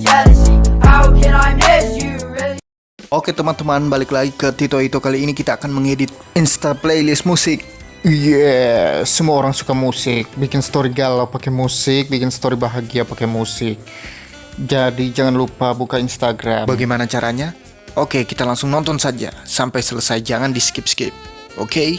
jealousy. How can I miss you really? Oke teman-teman, balik lagi ke Tito Ito. Kali ini kita akan mengedit Insta playlist musik. Semua orang suka musik. Bikin story galau pakai musik, bikin story bahagia pakai musik. Jadi jangan lupa buka Instagram. Bagaimana caranya? Oke, kita langsung nonton saja sampai selesai, jangan di skip-skip. Oke?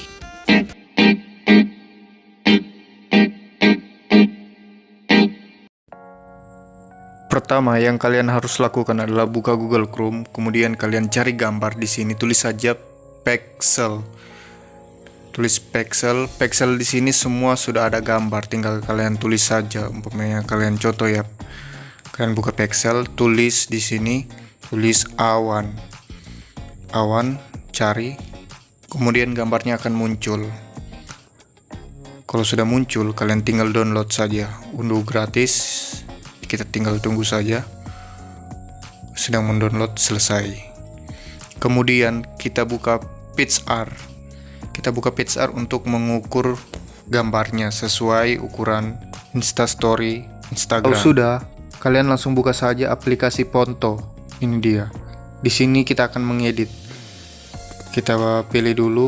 Pertama yang kalian harus lakukan adalah buka Google Chrome, kemudian kalian cari gambar di sini, tulis saja pixel. Tulis pixel, pixel di sini semua sudah ada gambar, tinggal kalian tulis saja. Umpamanya kalian contoh ya. Kalian buka pixel, tulis di sini, tulis awan. Awan, cari. Kemudian gambarnya akan muncul. Kalau sudah muncul, kalian tinggal download saja. Unduh gratis. Kita tinggal tunggu saja. Sedang mendownload, selesai. Kemudian kita buka PixArt. Kita buka PixArt untuk mengukur gambarnya sesuai ukuran Instastory Instagram. Kalau sudah, kalian langsung buka saja aplikasi Ponto. Ini dia. Di sini kita akan mengedit. Kita pilih dulu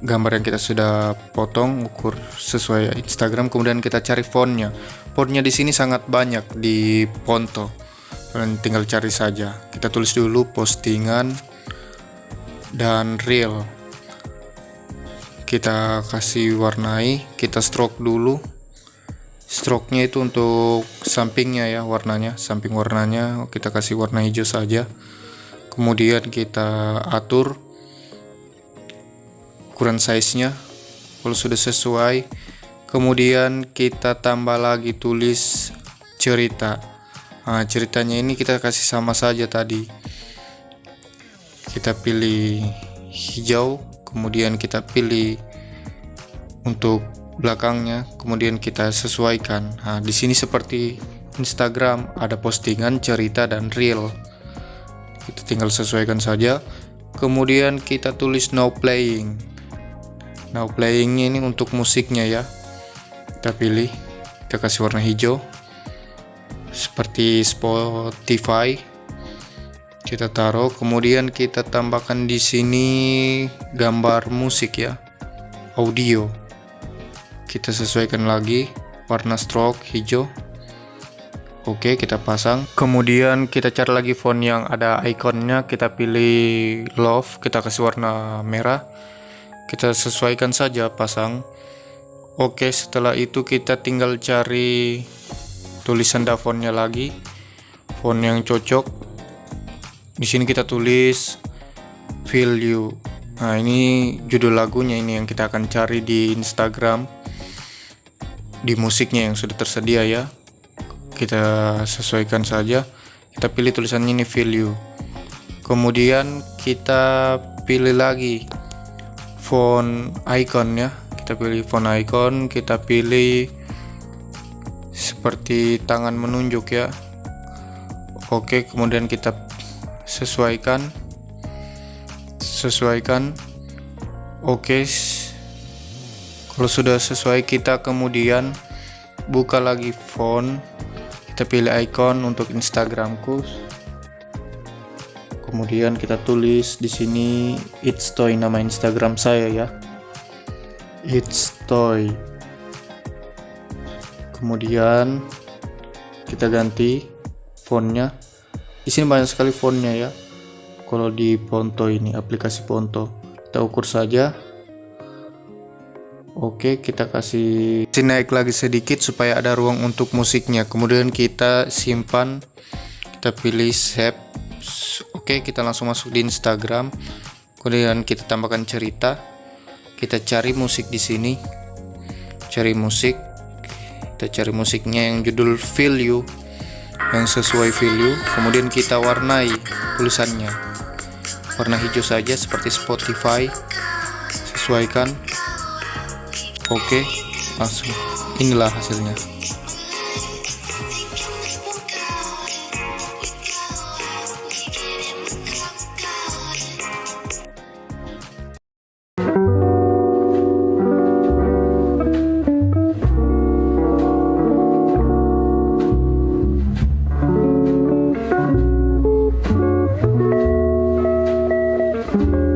gambar yang kita sudah potong, ukur sesuai Instagram, kemudian kita cari fontnya. Fontnya di sini sangat banyak di Ponto. Kalian tinggal cari saja. Kita tulis dulu postingan dan reel. Kita kasih warnai, kita stroke dulu. Stroke-nya itu untuk sampingnya ya, warnanya, samping warnanya kita kasih warna hijau saja. Kemudian kita atur ukuran size-nya. Kalau sudah sesuai, kemudian kita tambah lagi tulis cerita. Nah, ceritanya ini kita kasih sama saja tadi. Kita pilih hijau, kemudian kita pilih untuk belakangnya, kemudian kita sesuaikan. Nah, di sini seperti Instagram ada postingan, cerita dan reel. Kita tinggal sesuaikan saja. Kemudian kita tulis now playing. Now playing ini untuk musiknya ya. Kita pilih, kita kasih warna hijau seperti Spotify. Kita taruh, kemudian kita tambahkan di sini gambar musik ya, audio. Kita sesuaikan lagi warna stroke hijau. Oke, kita pasang. Kemudian kita cari lagi font yang ada ikonnya, kita pilih love, kita kasih warna merah. Kita sesuaikan saja, pasang. Oke, setelah itu kita tinggal cari tulisan fontnya lagi, font yang cocok. Di sini kita tulis Feel You. Nah, ini judul lagunya, ini yang kita akan cari di Instagram, di musiknya yang sudah tersedia ya. Kita sesuaikan saja. Kita pilih tulisannya ini Feel You. Kemudian kita pilih lagi font icon ya. Kita pilih font icon, kita pilih seperti tangan menunjuk ya. Oke, kemudian kita sesuaikan. Oke, kalau sudah sesuai, kita kemudian buka lagi font. Kita pilih icon untuk Instagramku. Kemudian kita tulis di sini It's Toy, nama Instagram saya ya. It's Toy. Kemudian kita ganti fontnya. Di sini banyak sekali fontnya ya. Kalau di Ponto ini, aplikasi Ponto, kita ukur saja. Oke, kita kasih naik lagi sedikit supaya ada ruang untuk musiknya. Kemudian kita simpan. Kita pilih save. Oke, kita langsung masuk di Instagram. Kemudian kita tambahkan cerita. Kita cari musik di sini. Cari musik. Kita cari musiknya yang judul Feel You, yang sesuai Feel You. Kemudian kita warnai tulisannya. Warna hijau saja seperti Spotify. Sesuaikan. Oke, langsung. Inilah hasilnya. you.